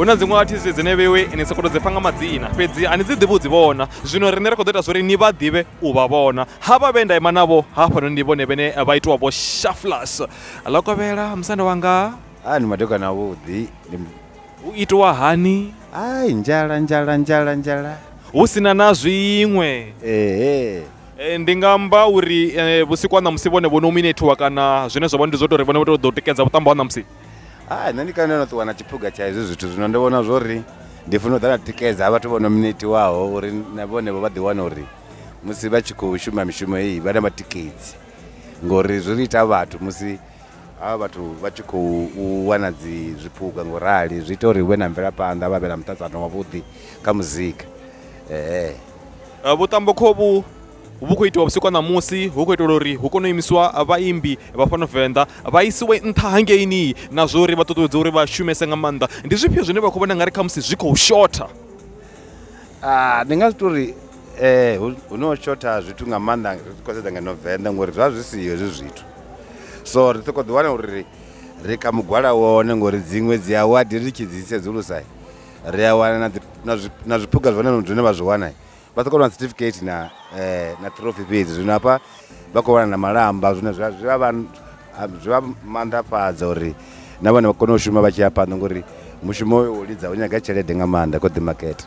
Huna dziṅwe artists dzine vhewe ni sa koto dzi panga madzina fhedzi ani dzi ḓivhi u dzi vhona zwino rine ri khou ḓo ita zwo ri ni vha ḓivhe u vha vhona havha vhe nda ima navho hafhanoni ndi vhone vhene vha itiwa vho Shufflers ḽa kovhela musanda wanga ni madokana avhuḓi u itiwa hani ai njala hu sina na zwiṅwe ndi nga amba uri vhusiku ha ṋamusi vhone vho nominatiwa kana zwine zwa vha ndi zwo tou ri vhone vho tou ḓo tikedza vhuṱambo ha ṋamusi nṋe ndi kana no ṱuwa na tshiphuga tsha hezwi zwithu zwino ndi vhona zwori ndi funa u ḓa na tikedza vhathu vho nominatiwaho uri na vhone vho vha ḓiwana uri musi vha tshi khou shuma mishumo iyi vha na matikedzi ngori zwi ita vhathu musi havha vhathu vha tshi khou wana zwiphuga ngorali zwi ita uri hu vhe na mvelaphanḓa vha vhe na muṱaṱisano wavhuḓi kha muzika vhuṱambo khovhu vhu khou itiwa vhusiku ha ṋamusi hu khou itela uri hu kone u imisiwa vhaimbi vha fhano Venḓa vha isiwe nṱha hangeini na zwo uri vha ṱuṱuwedze uri vha shumese nga maanḓa ndi zwifhio zwine vha khou vhona nga ri khamusi zwi khou shotha ndi nga zwi tou uri hu no shotha zwithu nga maanḓa ri khou sedza ngeno Venḓa ngori zwa zwi siho hezwi zwithu so ri khou ḓi wana uri ri kha mugwala wone ngori dziṅwe dzi awadi ri tshi dzi sedzulusa ri a wana na zwiphuga zwine vha zwi wana vha ḓo kona na certificate na trophy fhedzi zwino hafha vha khou wana na malamba zwine zwi vha maanḓafhadza uri na vhone vha kone u shuma vha tshi ya phanḓa ngori mushumo wo lidza u nyaga tshelede nga maanḓa kho ḓi makete